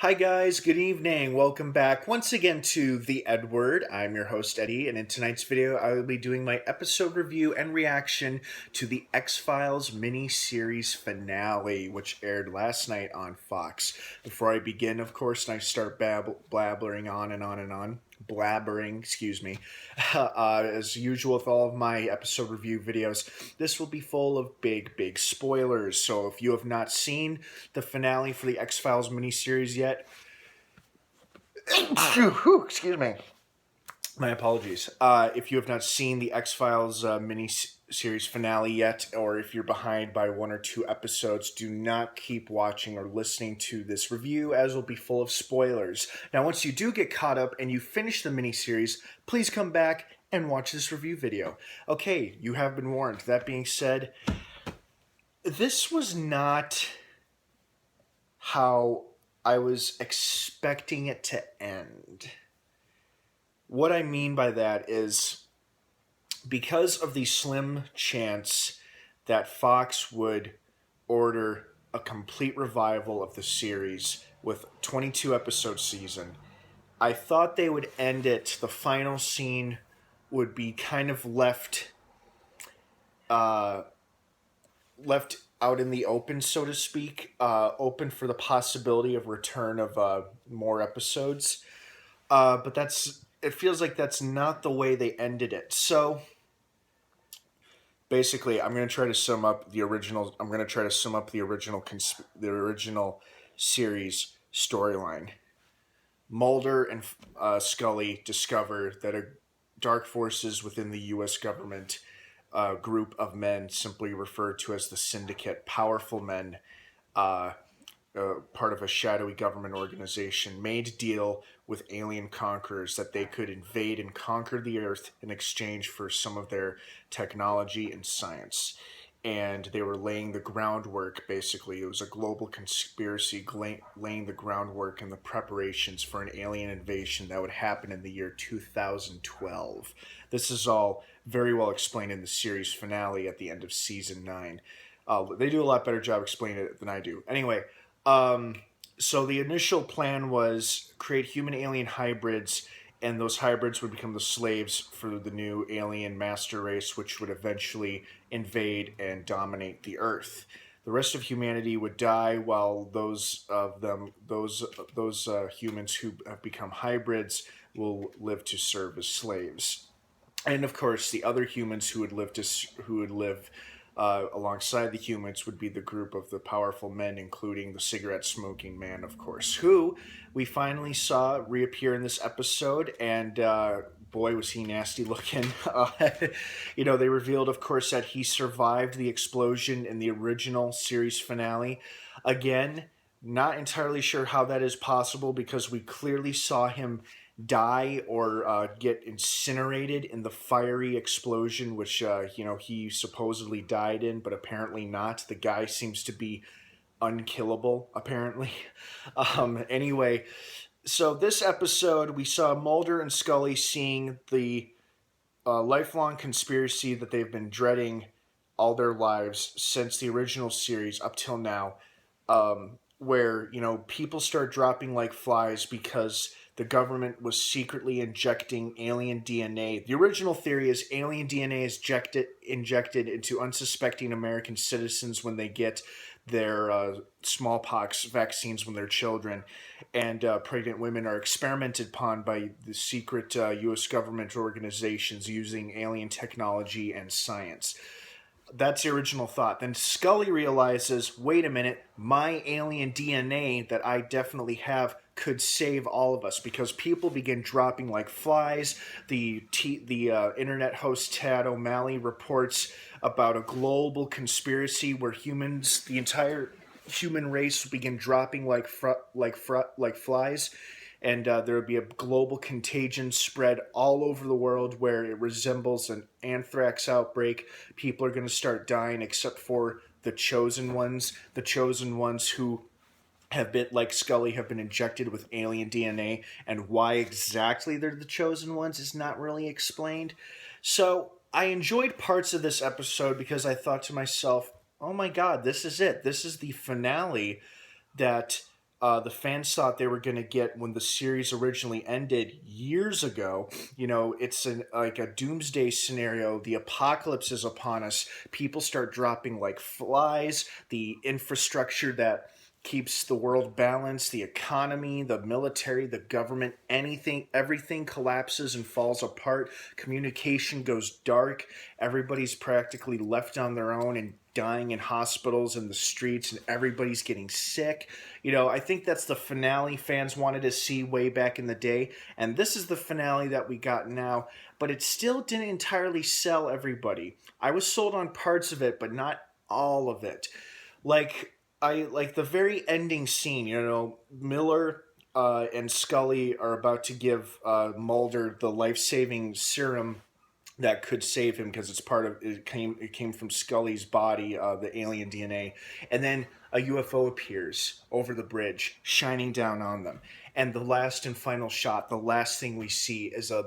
Hi, guys. Good evening. Welcome back once again to the EdWord. I'm your host, Eddie, and in tonight's video, I will be doing my episode review and reaction to the X-Files mini-series finale, which aired last night on Fox. Before I begin, of course, and I start blabbering on and on and on, blabbering, excuse me, as usual with all of my episode review videos, this will be full of big spoilers. So if you have not seen the finale for the X-Files miniseries yet, excuse me, my apologies. If you have not seen the X-Files mini-series finale yet, or if you're behind by one or two episodes, do not keep watching or listening to this review, as it will be full of spoilers. Now, once you do get caught up and you finish the mini-series, please come back and watch this review video. Okay, you have been warned. That being said, this was not how I was expecting it to end. What I mean by that is, because of the slim chance that Fox would order a complete revival of the series with 22 episode season, I thought they would end it, the final scene would be kind of left out in the open, so to speak, open for the possibility of return of more episodes. But it feels like that's not the way they ended it. So basically, I'm going to try to sum up the original. I'm going to try to sum up the original series storyline. Mulder and Scully discover that dark forces within the U.S. government, group of men simply referred to as the Syndicate, powerful men, part of a shadowy government organization, made a deal with alien conquerors that they could invade and conquer the Earth in exchange for some of their technology and science. And they were laying the groundwork, basically. It was a global conspiracy laying the groundwork and the preparations for an alien invasion that would happen in the year 2012. This is all very well explained in the series finale at the end of season 9. They do a lot better job explaining it than I do. Anyway, so the initial plan was create human-alien hybrids, and those hybrids would become the slaves for the new alien master race, which would eventually invade and dominate the Earth. The rest of humanity would die, while those humans who have become hybrids will live to serve as slaves. And of course, the other humans who would live alongside the humans would be the group of the powerful men, including the cigarette-smoking man, of course, who we finally saw reappear in this episode, and boy, was he nasty looking. They revealed, of course, that he survived the explosion in the original series finale. Again, not entirely sure how that is possible, because we clearly saw him die or get incinerated in the fiery explosion, which he supposedly died in, but apparently not. The guy seems to be unkillable, apparently. Anyway, so this episode, we saw Mulder and Scully seeing the lifelong conspiracy that they've been dreading all their lives since the original series up till now, where people start dropping like flies because the government was secretly injecting alien DNA. The original theory is alien DNA is injected into unsuspecting American citizens when they get their smallpox vaccines when they're children, and pregnant women are experimented upon by the secret U.S. government organizations using alien technology and science. That's the original thought. Then Scully realizes, wait a minute, my alien DNA that I definitely have could save all of us, because people begin dropping like flies. The internet host Tad O'Malley reports about a global conspiracy where humans, the entire human race, will begin dropping like flies, and there would be a global contagion spread all over the world where it resembles an anthrax outbreak. People are going to start dying, except for the chosen ones who have been, like Scully, have been injected with alien DNA, and why exactly they're the chosen ones is not really explained. So I enjoyed parts of this episode because I thought to myself, oh my god, this is it. This is the finale that the fans thought they were going to get when the series originally ended years ago. It's like a doomsday scenario. The apocalypse is upon us. People start dropping like flies. The infrastructure that keeps the world balanced, the economy, the military, the government, anything, everything collapses and falls apart. Communication goes dark. Everybody's practically left on their own and dying in hospitals and the streets, and everybody's getting sick. I think that's the finale fans wanted to see way back in the day, and this is the finale that we got now, but it still didn't entirely sell everybody. I was sold on parts of it, but not all of it. Like, I like the very ending scene. Miller and Scully are about to give Mulder the life-saving serum that could save him because it came from Scully's body, the alien DNA, and then a UFO appears over the bridge, shining down on them. And the last and final shot, the last thing we see is a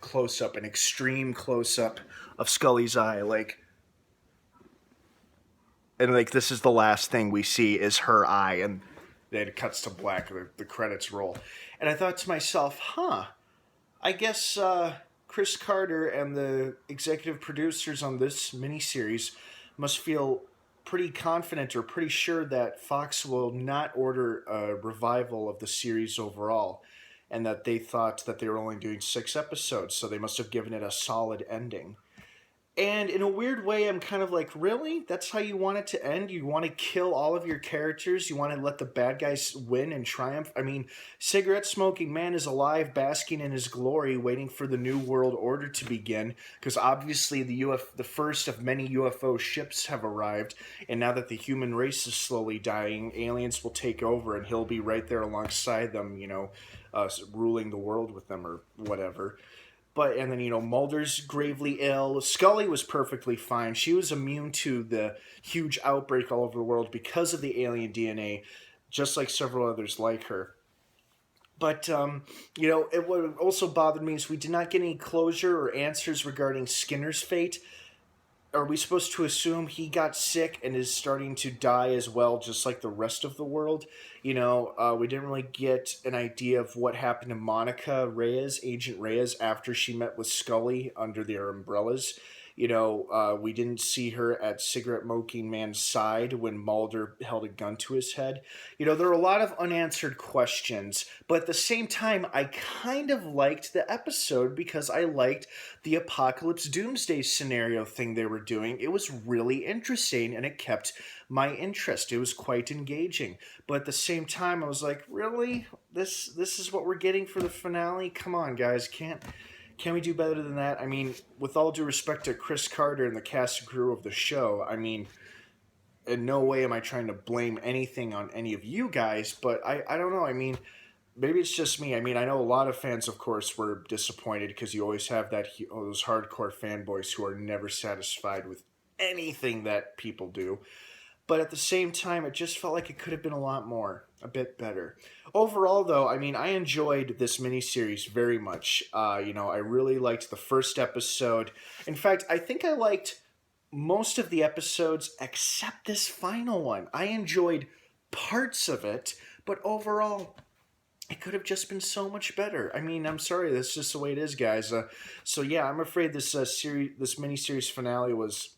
close up, an extreme close up of Scully's eye, and this is the last thing we see is her eye, and then it cuts to black. The credits roll, and I thought to myself, I guess Chris Carter and the executive producers on this miniseries must feel pretty confident or pretty sure that Fox will not order a revival of the series overall, and that they thought that they were only doing 6 episodes, so they must have given it a solid ending. And in a weird way, I'm kind of like, really? That's how you want it to end? You want to kill all of your characters? You want to let the bad guys win and triumph? I mean, cigarette-smoking man is alive, basking in his glory, waiting for the New World Order to begin, because obviously the first of many UFO ships have arrived, and now that the human race is slowly dying, aliens will take over, and he'll be right there alongside them, ruling the world with them or whatever. And then, Mulder's gravely ill. Scully was perfectly fine. She was immune to the huge outbreak all over the world because of the alien DNA, just like several others like her. But, what also bothered me is we did not get any closure or answers regarding Skinner's fate. Are we supposed to assume he got sick and is starting to die as well, just like the rest of the world? We didn't really get an idea of what happened to Monica Reyes, Agent Reyes, after she met with Scully under their umbrellas. We didn't see her at cigarette-smoking man's side when Mulder held a gun to his head. There are a lot of unanswered questions, but at the same time, I kind of liked the episode because I liked the apocalypse doomsday scenario thing they were doing. It was really interesting, and it kept my interest. It was quite engaging. But at the same time, I was like, really? This is what we're getting for the finale? Come on, guys. Can we do better than that? I mean, with all due respect to Chris Carter and the cast and crew of the show, I mean, in no way am I trying to blame anything on any of you guys, but I don't know. I mean, maybe it's just me. I mean, I know a lot of fans, of course, were disappointed because you always have those hardcore fanboys who are never satisfied with anything that people do. But at the same time, it just felt like it could have been a lot more, a bit better. Overall, though, I mean, I enjoyed this miniseries very much. I really liked the first episode. In fact, I think I liked most of the episodes except this final one. I enjoyed parts of it, but overall, it could have just been so much better. I mean, I'm sorry, that's just the way it is, guys. So yeah, I'm afraid this miniseries finale was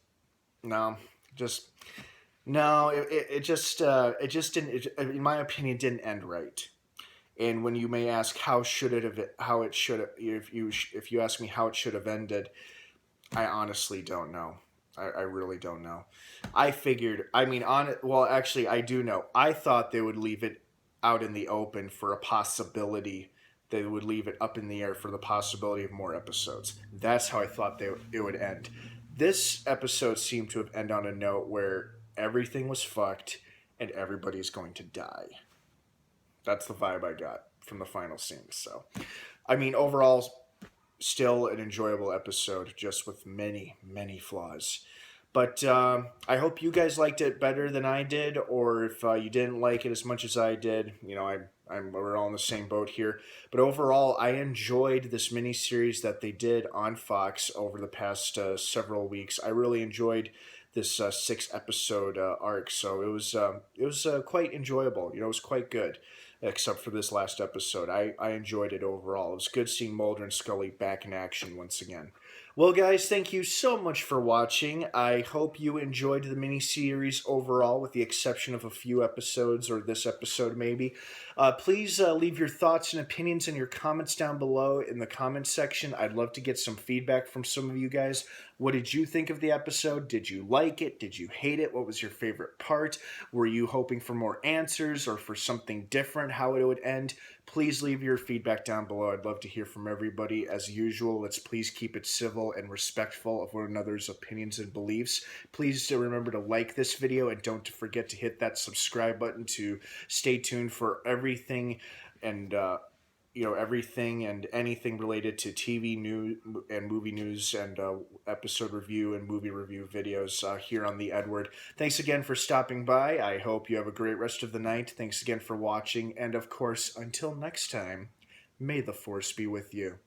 it just didn't. In my opinion, didn't end right. And when you may ask how it should, if you ask me how it should have ended, I honestly don't know. I really don't know. I figured. I mean, actually, I do know. I thought they would leave it out in the open for a possibility. They would leave it up in the air for the possibility of more episodes. That's how I thought it would end. This episode seemed to have ended on a note where everything was fucked and everybody's going to die. That's the vibe I got from the final scene. So, I mean, overall, still an enjoyable episode, just with many, many flaws. But I hope you guys liked it better than I did, or if you didn't like it as much as I did, we're all in the same boat here. But overall, I enjoyed this miniseries that they did on Fox over the past several weeks. I really enjoyed this 6 episode arc. So it was quite enjoyable. You know, it was quite good, except for this last episode. I enjoyed it overall. It was good seeing Mulder and Scully back in action once again. Well, guys, thank you so much for watching. I hope you enjoyed the miniseries overall, with the exception of a few episodes, or this episode maybe. Please leave your thoughts and opinions and your comments down below in the comments section. I'd love to get some feedback from some of you guys. What did you think of the episode? Did you like it? Did you hate it? What was your favorite part? Were you hoping for more answers or for something different, how it would end? Please leave your feedback down below. I'd love to hear from everybody. As usual, let's please keep it civil and respectful of one another's opinions and beliefs. Please remember to like this video, and don't forget to hit that subscribe button to stay tuned for everything and everything and anything related to TV news and movie news and episode review and movie review videos here on the EdWord. Thanks again for stopping by. I hope you have a great rest of the night. Thanks again for watching, and of course, until next time, may the Force be with you.